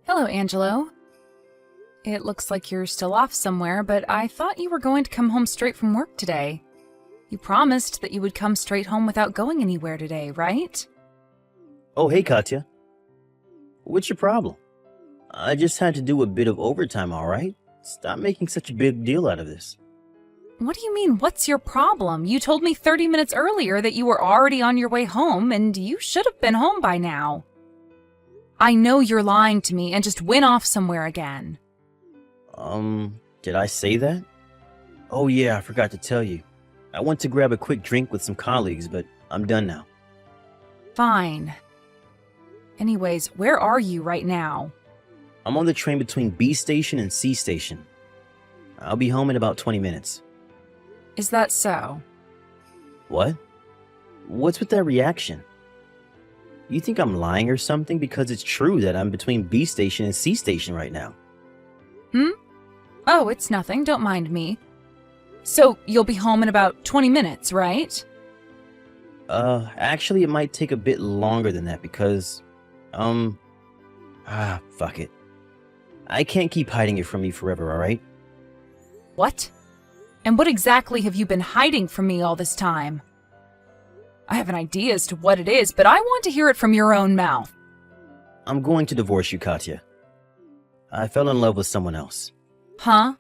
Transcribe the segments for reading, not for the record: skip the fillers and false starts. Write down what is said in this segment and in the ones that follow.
Hello, Angelo. It looks like you're still off somewhere, but I thought you were going to come home straight from work today. You promised that you would come straight home without going anywhere today, right? Oh, hey, Katya. What's your problem? I just had to do a bit of overtime, all right? Stop making such a big deal out of this. What do you mean, what's your problem? You told me 30 minutes earlier that you were already on your way home, and you should have been home by now. I know you're lying to me and just went off somewhere again. Did I say that? Oh yeah, I forgot to tell you. I went to grab a quick drink with some colleagues, but I'm done now. Fine. Anyways, where are you right now? I'm on the train between B station and C station. I'll be home in about 20 minutes. Is that so? What? What's with that reaction? You think I'm lying or something? Because it's true that I'm between B station and C station right now. Oh, it's nothing. Don't mind me. So, you'll be home in about 20 minutes, right? Actually, it might take a bit longer than that because, fuck it. I can't keep hiding it from you forever, alright? What? And what exactly have you been hiding from me all this time? I have an idea as to what it is, but I want to hear it from your own mouth. I'm going to divorce you, Katya. I fell in love with someone else. Huh?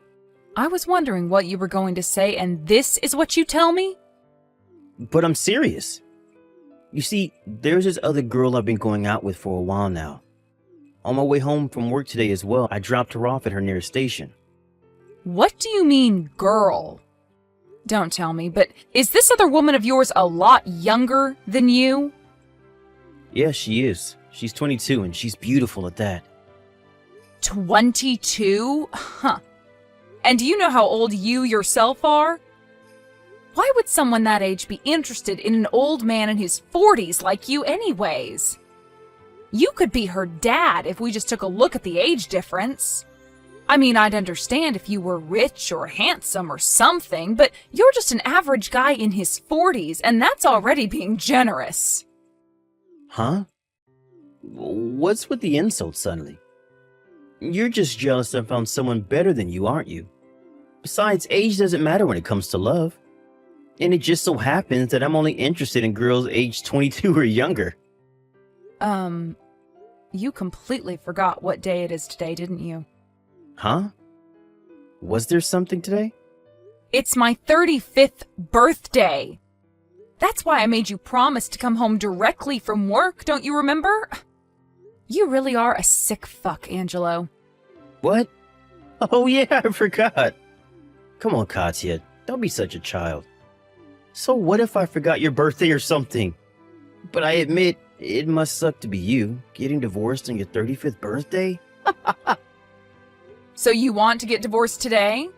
I was wondering what you were going to say, and this is what you tell me? But I'm serious. You see, there's this other girl I've been going out with for a while now. On my way home from work today as well, I dropped her off at her nearest station. What do you mean, girl? Don't tell me, but is this other woman of yours a lot younger than you? Yeah, she is. She's 22 and she's beautiful at that. 22? Huh. And do you know how old you yourself are? Why would someone that age be interested in an old man in his 40s like you anyways? You could be her dad if we just took a look at the age difference. I mean, I'd understand if you were rich or handsome or something, but you're just an average guy in his 40s, and that's already being generous. Huh? What's with the insult suddenly? You're just jealous I found someone better than you, aren't you? Besides, age doesn't matter when it comes to love. And it just so happens that I'm only interested in girls aged 22 or younger. You completely forgot what day it is today, didn't you? Huh? Was there something today? It's my 35th birthday. That's why I made you promise to come home directly from work, don't you remember? You really are a sick fuck, Angelo. What? Oh yeah, I forgot. Come on, Katya, don't be such a child. So what if I forgot your birthday or something? But I admit, it must suck to be you, getting divorced on your 35th birthday? So you want to get divorced today?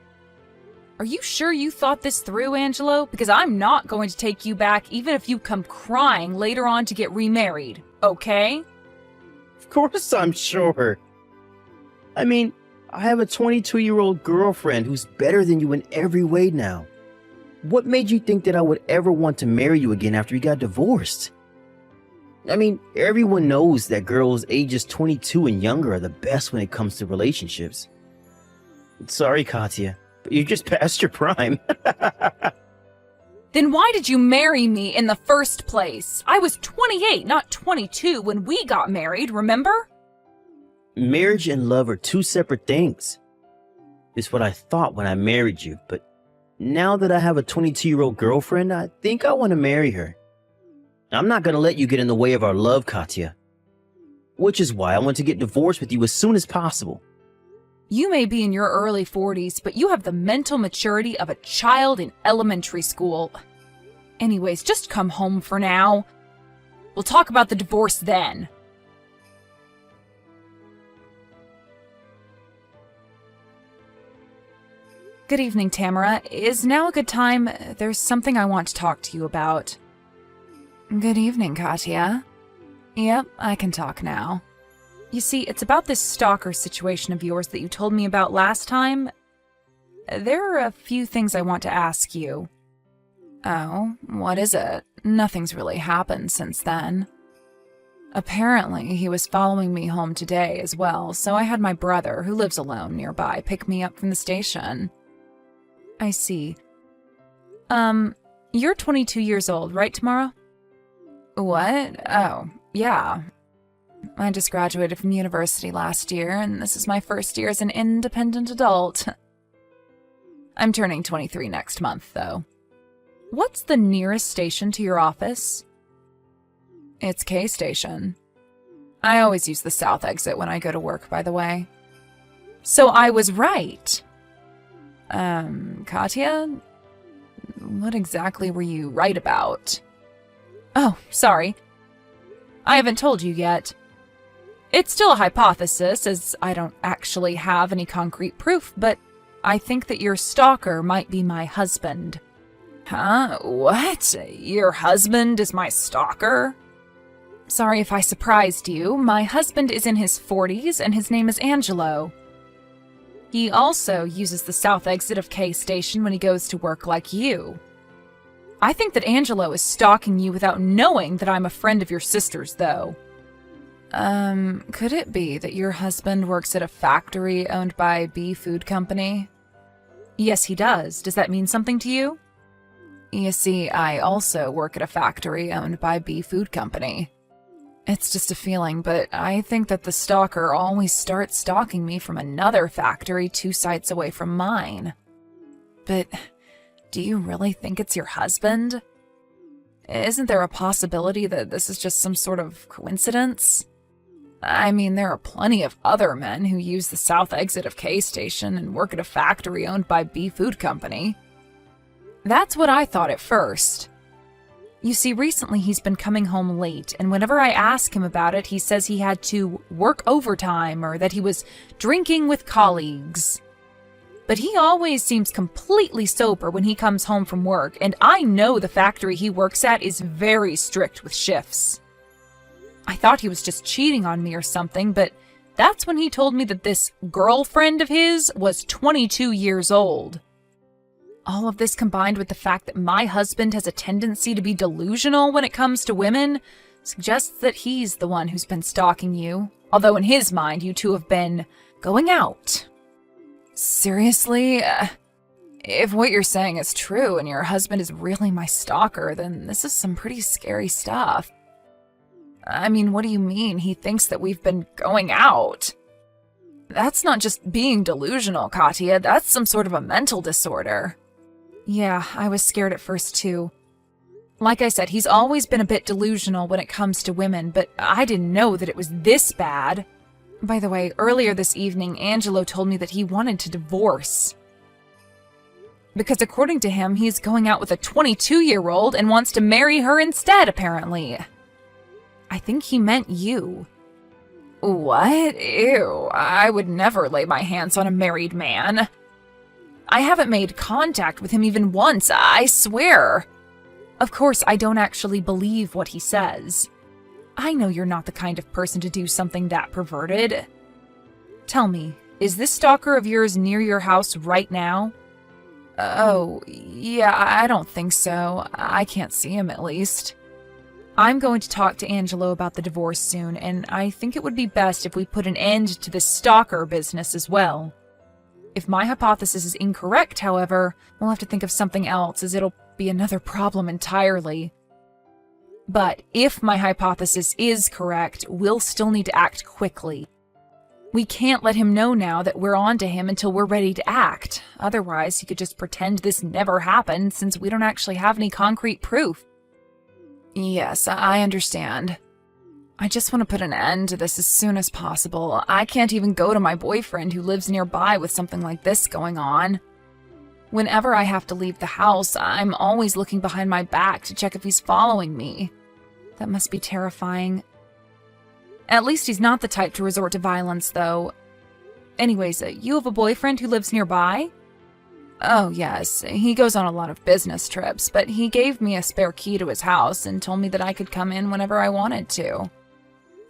Are you sure you thought this through, Angelo? Because I'm not going to take you back even if you come crying later on to get remarried, okay? Of course I'm sure. I mean, I have a 22-year-old girlfriend who's better than you in every way now. What made you think that I would ever want to marry you again after you got divorced? I mean, everyone knows that girls ages 22 and younger are the best when it comes to relationships. Sorry, Katya, but you're just past your prime. Then why did you marry me in the first place? I was 28, not 22 when we got married, remember? Marriage and love are two separate things. It's what I thought when I married you, but now that I have a 22-year-old girlfriend, I think I want to marry her. I'm not going to let you get in the way of our love, Katya. Which is why I want to get divorced with you as soon as possible. You may be in your early 40s, but you have the mental maturity of a child in elementary school. Anyways, just come home for now. We'll talk about the divorce then. Good evening, Tamara. Is now a good time? There's something I want to talk to you about. Good evening, Katya. Yep, I can talk now. You see, it's about this stalker situation of yours that you told me about last time. There are a few things I want to ask you. Oh, what is it? Nothing's really happened since then. Apparently, he was following me home today as well, so I had my brother, who lives alone nearby, pick me up from the station. I see. You're 22 years old, right, Tamara? What? Oh, yeah. I just graduated from university last year, and this is my first year as an independent adult. I'm turning 23 next month, though. What's the nearest station to your office? It's K Station. I always use the south exit when I go to work, by the way. So I was right. Katya? What exactly were you right about? Oh, sorry. I haven't told you yet. It's still a hypothesis, as I don't actually have any concrete proof, but I think that your stalker might be my husband. Huh? What? Your husband is my stalker? Sorry if I surprised you. My husband is in his 40s, and his name is Angelo. He also uses the south exit of K Station when he goes to work like you. I think that Angelo is stalking you without knowing that I'm a friend of your sister's, though. Could it be that your husband works at a factory owned by B Food Company? Yes, he does. Does that mean something to you? You see, I also work at a factory owned by B Food Company. It's just a feeling, but I think that the stalker always starts stalking me from another factory 2 sites away from mine. But do you really think it's your husband? Isn't there a possibility that this is just some sort of coincidence? I mean, there are plenty of other men who use the south exit of K Station and work at a factory owned by B Food Company. That's what I thought at first. You see, recently he's been coming home late, and whenever I ask him about it, he says he had to work overtime or that he was drinking with colleagues. But he always seems completely sober when he comes home from work, and I know the factory he works at is very strict with shifts. I thought he was just cheating on me or something, but that's when he told me that this girlfriend of his was 22 years old. All of this combined with the fact that my husband has a tendency to be delusional when it comes to women suggests that he's the one who's been stalking you, although in his mind you two have been going out. Seriously? If what you're saying is true and your husband is really my stalker, then this is some pretty scary stuff. I mean, what do you mean he thinks that we've been going out? That's not just being delusional, Katya. That's some sort of a mental disorder. Yeah, I was scared at first too. Like I said, he's always been a bit delusional when it comes to women, but I didn't know that it was this bad. By the way, earlier this evening, Angelo told me that he wanted to divorce. Because according to him, he's going out with a 22-year-old and wants to marry her instead, apparently. I think he meant you. What? Ew, I would never lay my hands on a married man. I haven't made contact with him even once, I swear. Of course, I don't actually believe what he says. I know you're not the kind of person to do something that perverted. Tell me, is this stalker of yours near your house right now? Oh, yeah, I don't think so. I can't see him, at least. I'm going to talk to Angelo about the divorce soon, and I think it would be best if we put an end to this stalker business as well. If my hypothesis is incorrect, however, we'll have to think of something else, as it'll be another problem entirely. But if my hypothesis is correct, we'll still need to act quickly. We can't let him know now that we're on to him until we're ready to act. Otherwise, he could just pretend this never happened, since we don't actually have any concrete proof. Yes, I understand. I just want to put an end to this as soon as possible. I can't even go to my boyfriend who lives nearby with something like this going on. Whenever I have to leave the house, I'm always looking behind my back to check if he's following me. That must be terrifying. At least he's not the type to resort to violence, though. Anyways, you have a boyfriend who lives nearby? Oh, yes. He goes on a lot of business trips, but he gave me a spare key to his house and told me that I could come in whenever I wanted to.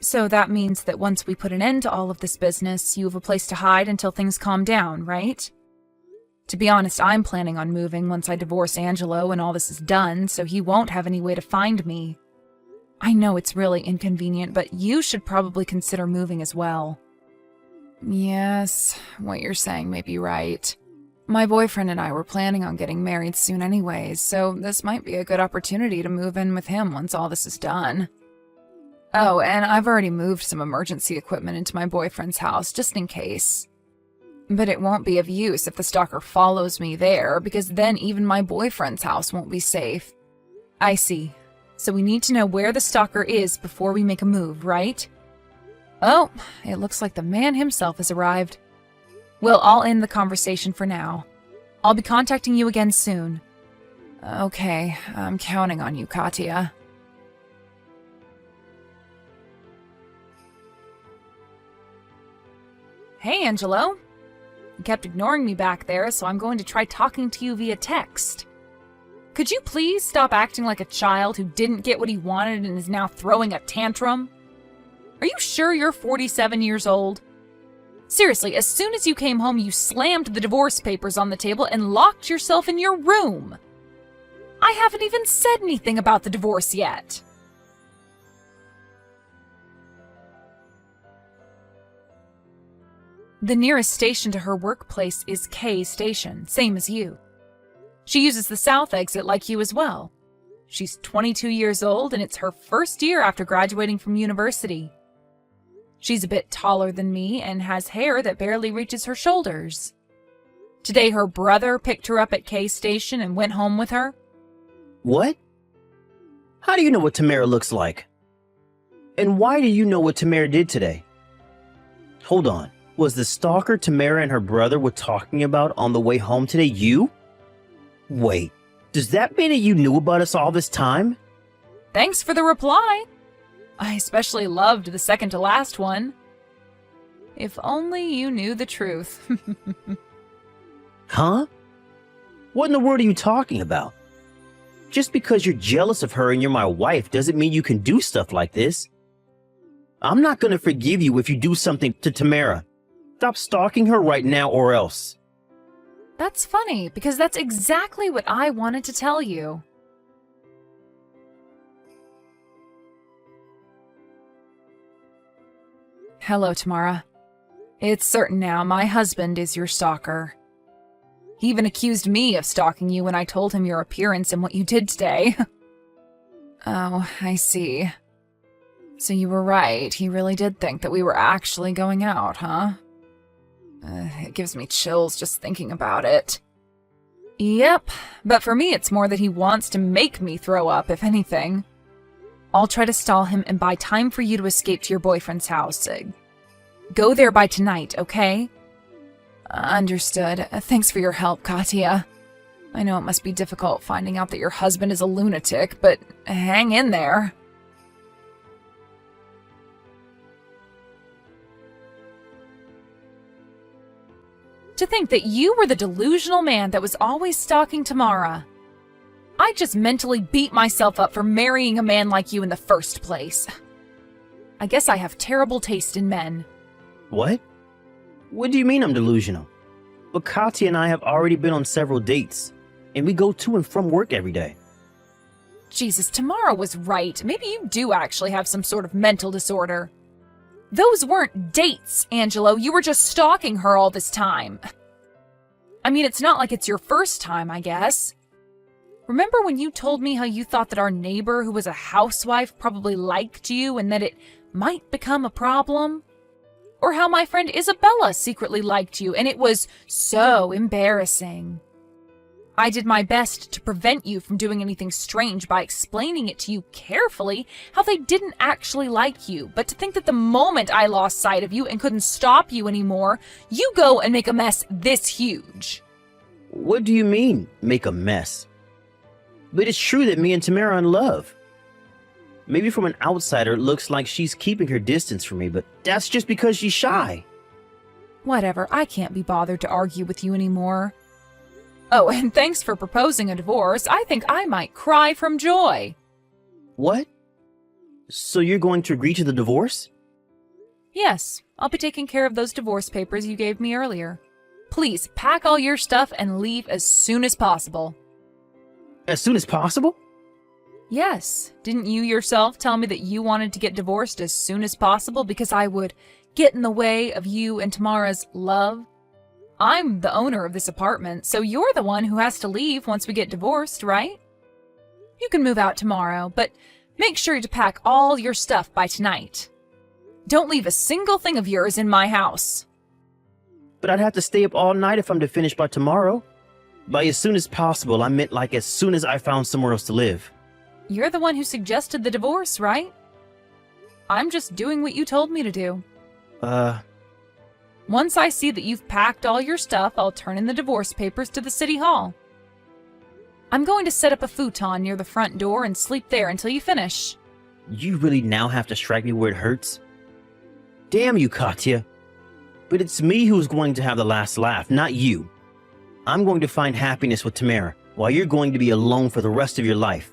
So that means that once we put an end to all of this business, you have a place to hide until things calm down, right? To be honest, I'm planning on moving once I divorce Angelo and all this is done, so he won't have any way to find me. I know it's really inconvenient, but you should probably consider moving as well. Yes, what you're saying may be right. My boyfriend and I were planning on getting married soon anyways, so this might be a good opportunity to move in with him once all this is done. Oh, and I've already moved some emergency equipment into my boyfriend's house, just in case. But it won't be of use if the stalker follows me there, because then even my boyfriend's house won't be safe. I see. So we need to know where the stalker is before we make a move, right? Oh, it looks like the man himself has arrived. Well, I'll end the conversation for now. I'll be contacting you again soon. Okay, I'm counting on you, Katya. Hey, Angelo. You kept ignoring me back there, so I'm going to try talking to you via text. Could you please stop acting like a child who didn't get what he wanted and is now throwing a tantrum? Are you sure you're 47 years old? Seriously, as soon as you came home, you slammed the divorce papers on the table and locked yourself in your room. I haven't even said anything about the divorce yet. The nearest station to her workplace is K Station, same as you. She uses the south exit like you as well. She's 22 years old and it's her first year after graduating from university. She's a bit taller than me and has hair that barely reaches her shoulders. Today her brother picked her up at K Station and went home with her. What? How do you know what Tamara looks like? And why do you know what Tamara did today? Hold on. Was the stalker Tamara and her brother were talking about on the way home today you? Wait, does that mean that you knew about us all this time? Thanks for the reply. I especially loved the second to last one. If only you knew the truth. Huh? What in the world are you talking about? Just because you're jealous of her and you're my wife doesn't mean you can do stuff like this. I'm not going to forgive you if you do something to Tamara. Stop stalking her right now or else. That's funny, because that's exactly what I wanted to tell you. Hello, Tamara. It's certain now my husband is your stalker. He even accused me of stalking you when I told him your appearance and what you did today. Oh, I see. So you were right, he really did think that we were actually going out, huh? It gives me chills just thinking about it. Yep, but for me it's more that he wants to make me throw up, if anything. I'll try to stall him and buy time for you to escape to your boyfriend's house. Go there by tonight, okay? Understood. Thanks for your help, Katya. I know it must be difficult finding out that your husband is a lunatic, but hang in there. To think that you were the delusional man that was always stalking Tamara. I just mentally beat myself up for marrying a man like you in the first place. I guess I have terrible taste in men. What? What do you mean I'm delusional? But Katya and I have already been on several dates, and we go to and from work every day. Jesus, Tamara was right. Maybe you do actually have some sort of mental disorder. Those weren't dates, Angelo. You were just stalking her all this time. I mean, it's not like it's your first time, I guess. Remember when you told me how you thought that our neighbor who was a housewife probably liked you and that it might become a problem? Or how my friend Isabella secretly liked you and it was so embarrassing. I did my best to prevent you from doing anything strange by explaining it to you carefully how they didn't actually like you, but to think that the moment I lost sight of you and couldn't stop you anymore, you go and make a mess this huge. What do you mean, make a mess? But it's true that me and Tamara are in love. Maybe from an outsider it looks like she's keeping her distance from me, but that's just because she's shy. Whatever, I can't be bothered to argue with you anymore. Oh, and thanks for proposing a divorce. I think I might cry from joy. What? So you're going to agree to the divorce? Yes, I'll be taking care of those divorce papers you gave me earlier. Please pack all your stuff and leave as soon as possible. As soon as possible? Yes, didn't you yourself tell me that you wanted to get divorced as soon as possible because I would get in the way of you and Tamara's love? I'm the owner of this apartment, so you're the one who has to leave once we get divorced, right? You can move out tomorrow, but make sure to pack all your stuff by tonight. Don't leave a single thing of yours in my house. But I'd have to stay up all night if I'm to finish by tomorrow. By as soon as possible, I meant like as soon as I found somewhere else to live. You're the one who suggested the divorce, right? I'm just doing what you told me to do. Once I see that you've packed all your stuff, I'll turn in the divorce papers to the city hall. I'm going to set up a futon near the front door and sleep there until you finish. You really now have to strike me where it hurts? Damn you, Katya. But it's me who's going to have the last laugh, not you. I'm going to find happiness with Tamara, while you're going to be alone for the rest of your life.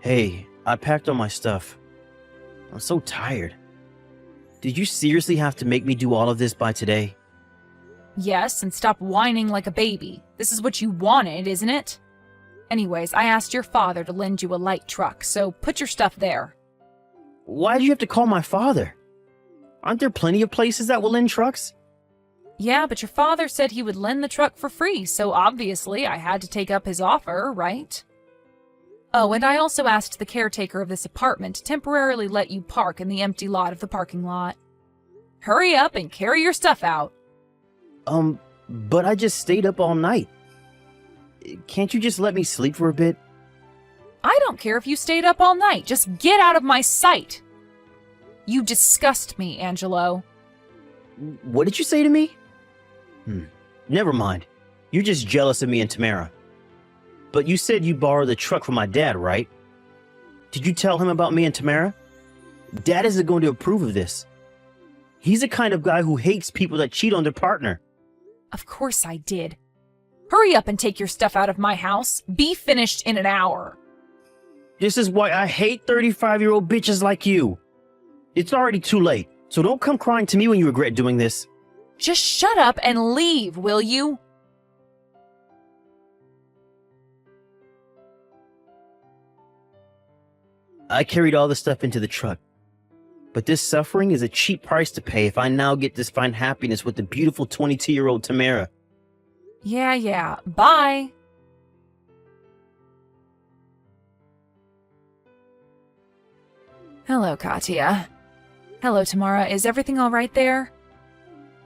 Hey, I packed all my stuff. I'm so tired. Did you seriously have to make me do all of this by today? Yes, and stop whining like a baby. This is what you wanted, isn't it? Anyways, I asked your father to lend you a light truck, so put your stuff there. Why did you have to call my father? Aren't there plenty of places that will lend trucks? Yeah, but your father said he would lend the truck for free, so obviously I had to take up his offer, right? Oh, and I also asked the caretaker of this apartment to temporarily let you park in the empty lot of the parking lot. Hurry up and carry your stuff out. But I just stayed up all night. Can't you just let me sleep for a bit? I don't care if you stayed up all night. Just get out of my sight. You disgust me, Angelo. What did you say to me? Never mind. You're just jealous of me and Tamara. But you said you borrowed the truck from my dad, right? Did you tell him about me and Tamara? Dad isn't going to approve of this. He's the kind of guy who hates people that cheat on their partner. Of course I did. Hurry up and take your stuff out of my house. Be finished in an hour. This is why I hate 35-year-old bitches like you. It's already too late, so don't come crying to me when you regret doing this. Just shut up and leave, will you? I carried all the stuff into the truck. But this suffering is a cheap price to pay if I now get to find happiness with the beautiful 22-year-old Tamara. Yeah. Bye. Hello, Katya. Hello, Tamara. Is everything all right there?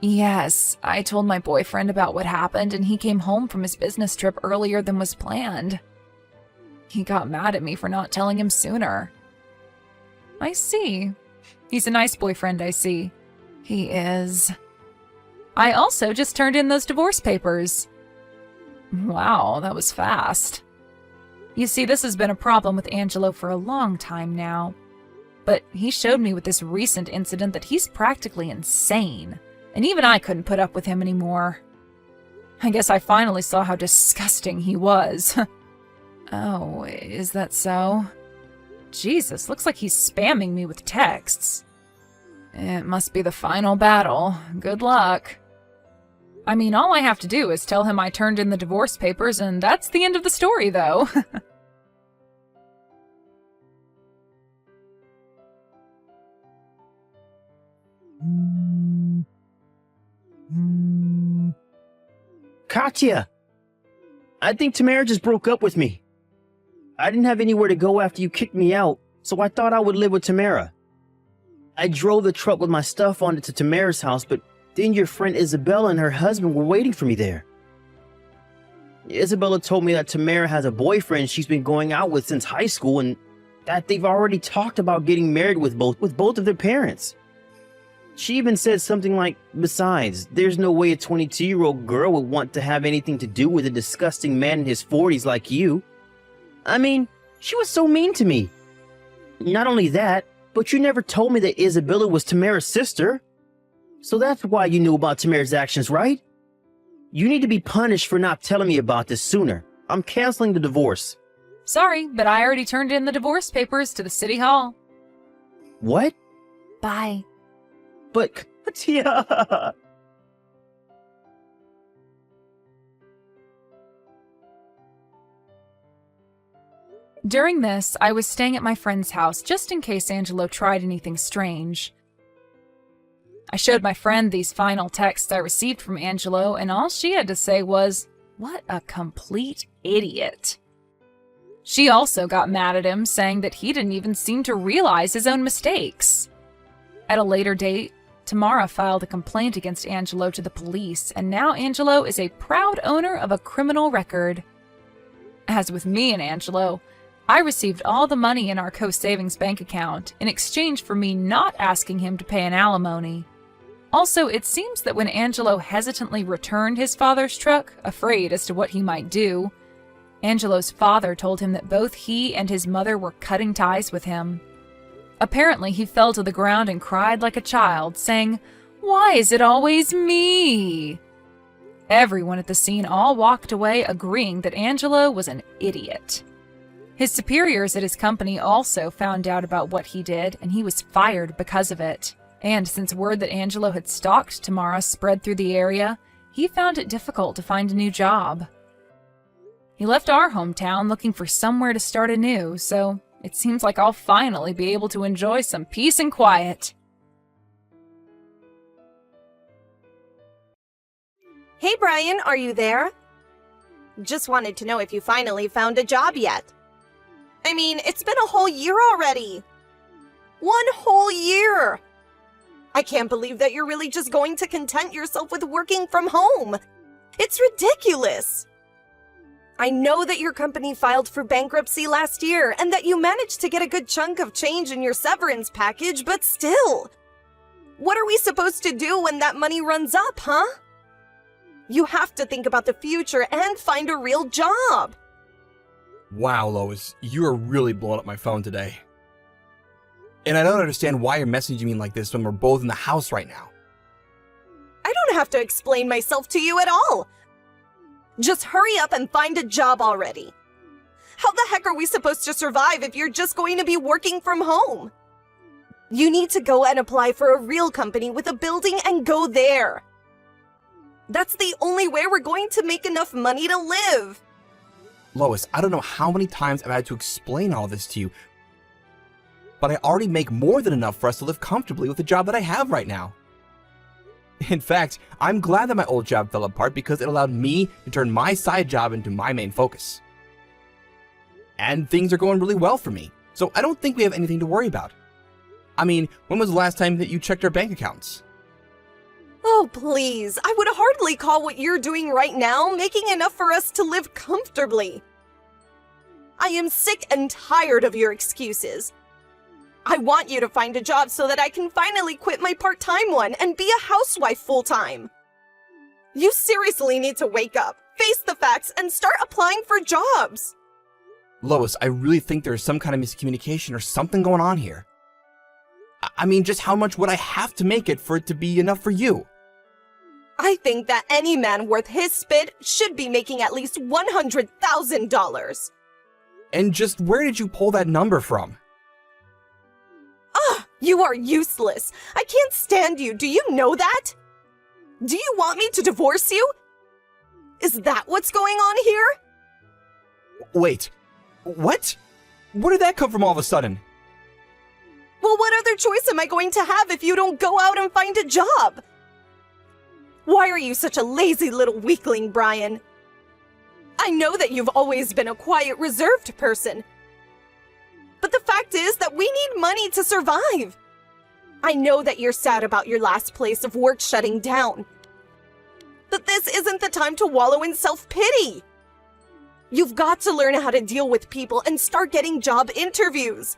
Yes, I told my boyfriend about what happened and he came home from his business trip earlier than was planned. He got mad at me for not telling him sooner. I see. He's a nice boyfriend, I see. He is. I also just turned in those divorce papers. Wow, that was fast. You see, this has been a problem with Angelo for a long time now. But he showed me with this recent incident that he's practically insane. And even I couldn't put up with him anymore. I guess I finally saw how disgusting he was. Oh, is that so? Jesus, looks like he's spamming me with texts. It must be the final battle. Good luck. I mean, all I have to do is tell him I turned in the divorce papers, and that's the end of the story, though. Katya! I think Tamara just broke up with me. I didn't have anywhere to go after you kicked me out, so I thought I would live with Tamara. I drove the truck with my stuff on it to Tamara's house, but then your friend Isabella and her husband were waiting for me there. Isabella told me that Tamara has a boyfriend she's been going out with since high school and that they've already talked about getting married with both of their parents. She even said something like, besides, there's no way a 22-year-old girl would want to have anything to do with a disgusting man in his 40s like you. I mean, she was so mean to me. Not only that, but you never told me that Isabella was Tamara's sister. So that's why you knew about Tamara's actions, right? You need to be punished for not telling me about this sooner. I'm canceling the divorce. Sorry, but I already turned in the divorce papers to the city hall. What? Bye. But, Katya... During this, I was staying at my friend's house just in case Angelo tried anything strange. I showed my friend these final texts I received from Angelo, and all she had to say was, "What a complete idiot." She also got mad at him, saying that he didn't even seem to realize his own mistakes. At a later date, Tamara filed a complaint against Angelo to the police, and now Angelo is a proud owner of a criminal record. As with me and Angelo, I received all the money in our co-savings bank account in exchange for me not asking him to pay an alimony. Also, it seems that when Angelo hesitantly returned his father's truck, afraid as to what he might do, Angelo's father told him that both he and his mother were cutting ties with him. Apparently, he fell to the ground and cried like a child, saying, "Why is it always me?" Everyone at the scene all walked away agreeing that Angelo was an idiot. His superiors at his company also found out about what he did, and he was fired because of it. And since word that Angelo had stalked Tamara spread through the area, he found it difficult to find a new job. He left our hometown looking for somewhere to start anew, so it seems like I'll finally be able to enjoy some peace and quiet. Hey Brian, are you there? Just wanted to know if you finally found a job yet. I mean, it's been a whole year already. 1 whole year! I can't believe that you're really just going to content yourself with working from home. It's ridiculous. I know that your company filed for bankruptcy last year and that you managed to get a good chunk of change in your severance package, but still. What are we supposed to do when that money runs up, huh? You have to think about the future and find a real job. Wow, Lois, you are really blowing up my phone today. And I don't understand why you're messaging me like this when we're both in the house right now. I don't have to explain myself to you at all. Just hurry up and find a job already. How the heck are we supposed to survive if you're just going to be working from home? You need to go and apply for a real company with a building and go there. That's the only way we're going to make enough money to live. Lois, I don't know how many times I've had to explain all this to you, but I already make more than enough for us to live comfortably with the job that I have right now. In fact, I'm glad that my old job fell apart because it allowed me to turn my side job into my main focus. And things are going really well for me, so I don't think we have anything to worry about. I mean, when was the last time that you checked our bank accounts? Oh, please. I would hardly call what you're doing right now making enough for us to live comfortably. I am sick and tired of your excuses. I want you to find a job so that I can finally quit my part-time one and be a housewife full-time. You seriously need to wake up, face the facts, and start applying for jobs. Lois, I really think there's some kind of miscommunication or something going on here. I mean, just how much would I have to make it for it to be enough for you? I think that any man worth his spit should be making at least $100,000. And just where did you pull that number from? You are useless. I can't stand you. Do you know that? Do you want me to divorce you? Is that what's going on here? Wait, what? Where did that come from all of a sudden? Well, what other choice am I going to have if you don't go out and find a job? Why are you such a lazy little weakling, Brian? I know that you've always been a quiet, reserved person. But the fact is that we need money to survive. I know that you're sad about your last place of work shutting down. But this isn't the time to wallow in self-pity. You've got to learn how to deal with people and start getting job interviews.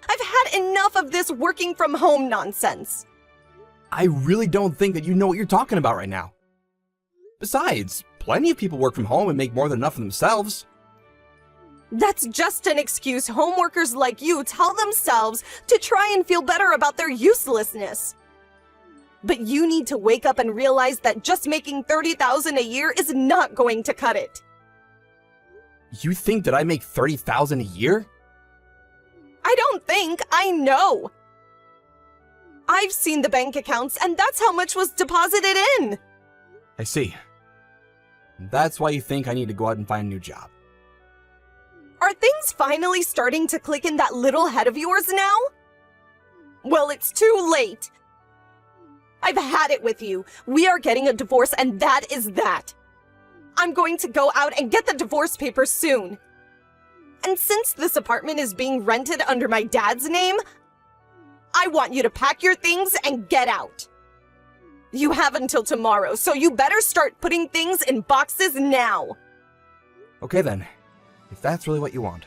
I've had enough of this working from home nonsense. I really don't think that you know what you're talking about right now. Besides, plenty of people work from home and make more than enough for themselves. That's just an excuse homeworkers like you tell themselves to try and feel better about their uselessness. But you need to wake up and realize that just making $30,000 a year is not going to cut it. You think that I make $30,000 a year? I don't think, I know. I've seen the bank accounts, and that's how much was deposited in. I see. That's why you think I need to go out and find a new job. Are things finally starting to click in that little head of yours now? Well, it's too late. I've had it with you. We are getting a divorce, and that is that. I'm going to go out and get the divorce papers soon. And since this apartment is being rented under my dad's name, I want you to pack your things and get out. You have until tomorrow, so you better start putting things in boxes now. Okay then, if that's really what you want.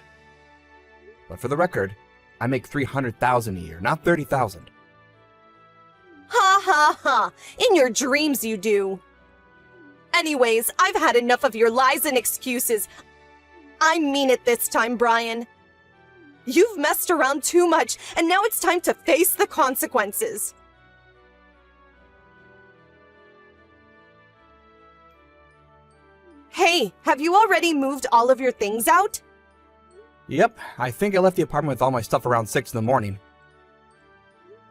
But for the record, I make $300,000 a year, not $30,000. Ha ha ha! In your dreams you do. Anyways, I've had enough of your lies and excuses. I mean it this time, Brian. You've messed around too much, and now it's time to face the consequences. Hey, have you already moved all of your things out? Yep, I think I left the apartment with all my stuff around 6 in the morning.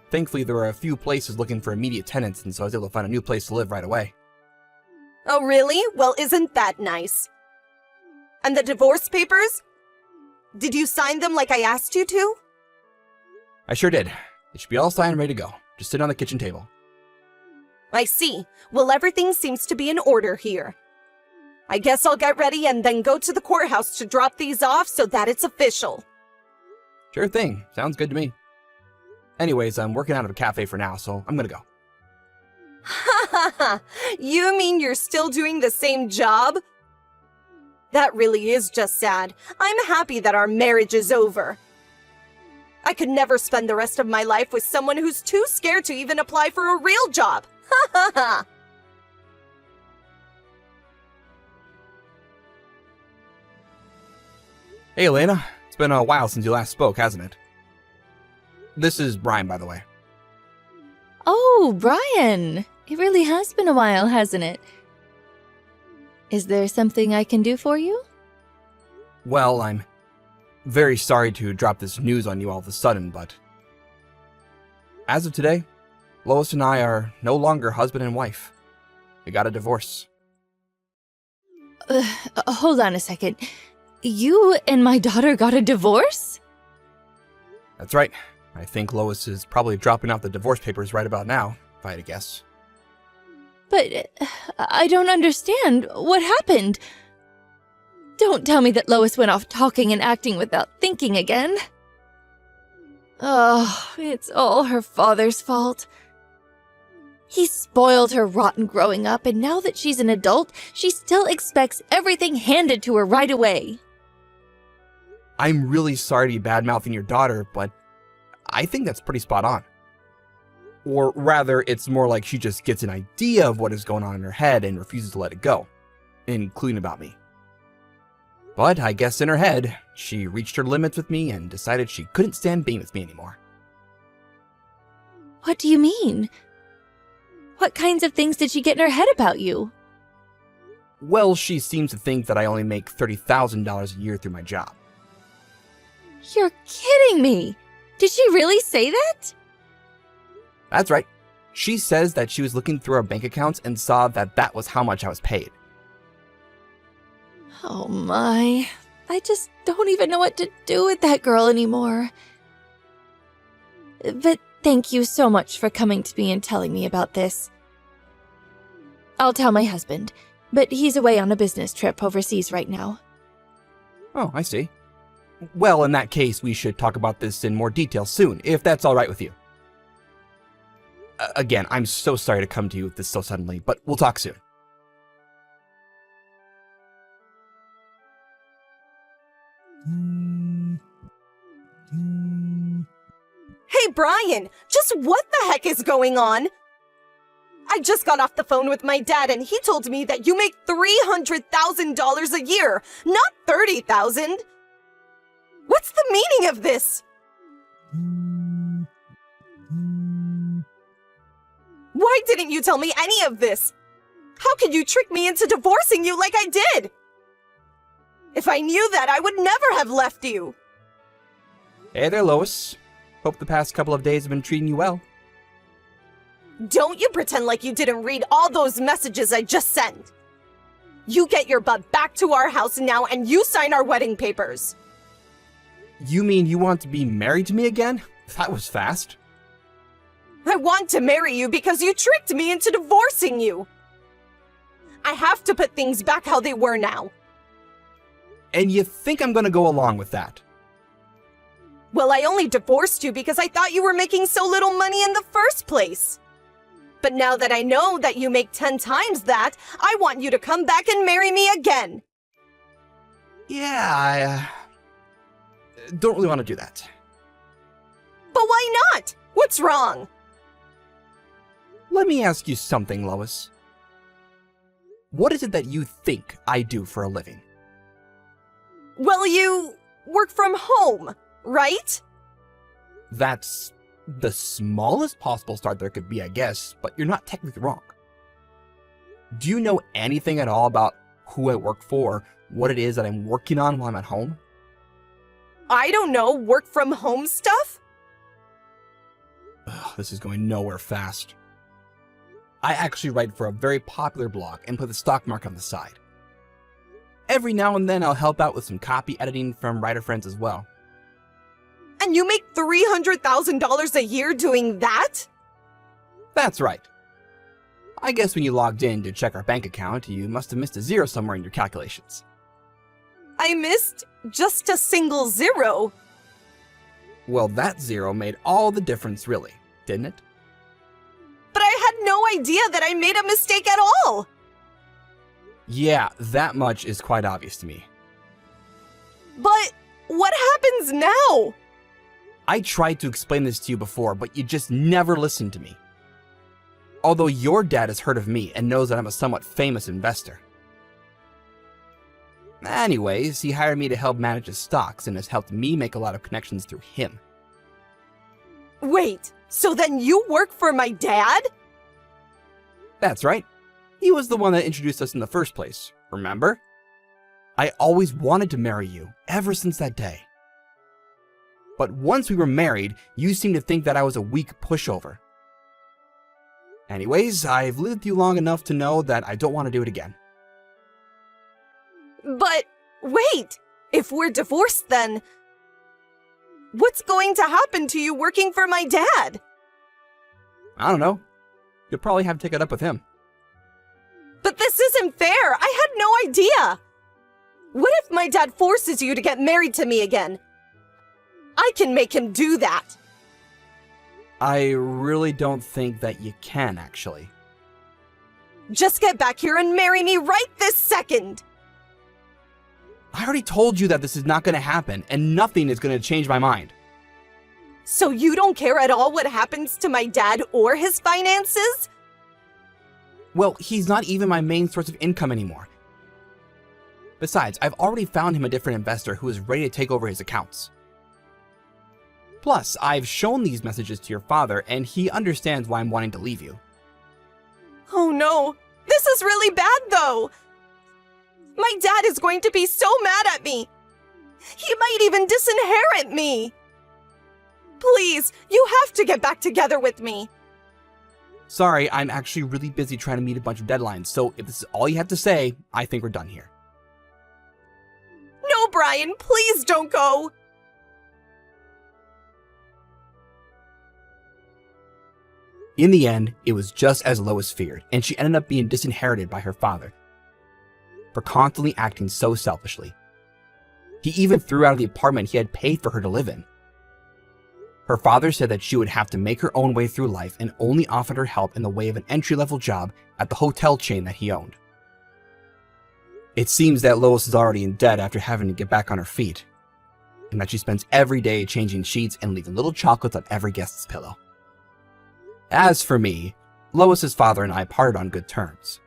Thankfully, there were a few places looking for immediate tenants, and so I was able to find a new place to live right away. Oh, really? Well, isn't that nice? And the divorce papers? Did you sign them like I asked you to? I sure did. It should be all signed and ready to go. Just sit on the kitchen table. I see. Well, everything seems to be in order here. I guess I'll get ready and then go to the courthouse to drop these off so that it's official. Sure thing. Sounds good to me. Anyways, I'm working out of a cafe for now, so I'm gonna go. Ha ha ha! You mean you're still doing the same job? That really is just sad. I'm happy that our marriage is over. I could never spend the rest of my life with someone who's too scared to even apply for a real job. Ha ha ha! Hey, Elena. It's been a while since you last spoke, hasn't it? This is Brian, by the way. Oh, Brian! It really has been a while, hasn't it? Is there something I can do for you? Well, I'm very sorry to drop this news on you all of a sudden, but as of today, Lois and I are no longer husband and wife. We got a divorce. Hold on a second. You and my daughter got a divorce? That's right. I think Lois is probably dropping off the divorce papers right about now, if I had to guess. But I don't understand. What happened? Don't tell me that Lois went off talking and acting without thinking again. Oh, it's all her father's fault. He spoiled her rotten growing up, and now that she's an adult, she still expects everything handed to her right away. I'm really sorry to be bad-mouthing your daughter, but I think that's pretty spot on. Or rather, it's more like she just gets an idea of what is going on in her head and refuses to let it go, including about me. But I guess in her head, she reached her limits with me and decided she couldn't stand being with me anymore. What do you mean? What kinds of things did she get in her head about you? Well, she seems to think that I only make $30,000 a year through my job. You're kidding me! Did she really say that? That's right. She says that she was looking through our bank accounts and saw that that was how much I was paid. Oh my. I just don't even know what to do with that girl anymore. But thank you so much for coming to me and telling me about this. I'll tell my husband, but he's away on a business trip overseas right now. Oh, I see. Well, in that case, we should talk about this in more detail soon, if that's all right with you. Again, I'm so sorry to come to you with this so suddenly, but we'll talk soon. Hey, Brian! Just what the heck is going on? I just got off the phone with my dad and he told me that you make $300,000 a year, not $30,000. What's the meaning of this? Why didn't you tell me any of this? How could you trick me into divorcing you like I did? If I knew that, I would never have left you. Hey there, Lois. Hope the past couple of days have been treating you well. Don't you pretend like you didn't read all those messages I just sent. You get your butt back to our house now and you sign our wedding papers. You mean you want to be married to me again? That was fast. I want to marry you because you tricked me into divorcing you. I have to put things back how they were now. And you think I'm gonna go along with that? Well, I only divorced you because I thought you were making so little money in the first place. But now that I know that you make 10 times that, I want you to come back and marry me again. Yeah, I don't really want to do that. But why not? What's wrong? Let me ask you something, Lois. What is it that you think I do for a living? Well, you work from home, right? That's the smallest possible start there could be, I guess, but you're not technically wrong. Do you know anything at all about who I work for, what it is that I'm working on while I'm at home? I don't know, work from home stuff? Ugh, this is going nowhere fast. I actually write for a very popular blog and put the stock market on the side. Every now and then I'll help out with some copy editing from writer friends as well. And you make $300,000 a year doing that? That's right. I guess when you logged in to check our bank account, you must have missed a zero somewhere in your calculations. I missed just a single zero. Well, that zero made all the difference, really, didn't it? But I had no idea that I made a mistake at all. Yeah, that much is quite obvious to me. But what happens now? I tried to explain this to you before, but you just never listened to me. Although your dad has heard of me and knows that I'm a somewhat famous investor. Anyways, he hired me to help manage his stocks and has helped me make a lot of connections through him. Wait, so then you work for my dad? That's right. He was the one that introduced us in the first place, remember? I always wanted to marry you, ever since that day. But once we were married, you seemed to think that I was a weak pushover. Anyways, I've lived with you long enough to know that I don't want to do it again. But wait, if we're divorced then, what's going to happen to you working for my dad? I don't know. You'll probably have to take it up with him. But this isn't fair. I had no idea. What if my dad forces you to get married to me again? I can make him do that. I really don't think that you can, actually. Just get back here and marry me right this second. I already told you that this is not going to happen, and nothing is going to change my mind. So you don't care at all what happens to my dad or his finances? Well, he's not even my main source of income anymore. Besides, I've already found him a different investor who is ready to take over his accounts. Plus, I've shown these messages to your father, and he understands why I'm wanting to leave you. Oh no, this is really bad though. My dad is going to be so mad at me. He might even disinherit me. Please, you have to get back together with me. Sorry, I'm actually really busy trying to meet a bunch of deadlines, so if this is all you have to say, I think we're done here. No, Brian, please don't go. In the end, it was just as Lois feared, and she ended up being disinherited by her father for constantly acting so selfishly. He even threw out the apartment he had paid for her to live in. Her father said that she would have to make her own way through life and only offered her help in the way of an entry-level job at the hotel chain that he owned. It seems that Lois is already in debt after having to get back on her feet, and that she spends every day changing sheets and leaving little chocolates on every guest's pillow. As for me, Lois's father and I parted on good terms.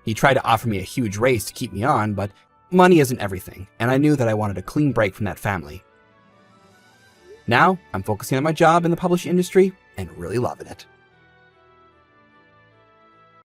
He tried to offer me a huge raise to keep me on, but money isn't everything, and I knew that I wanted a clean break from that family. Now, I'm focusing on my job in the publishing industry and really loving it.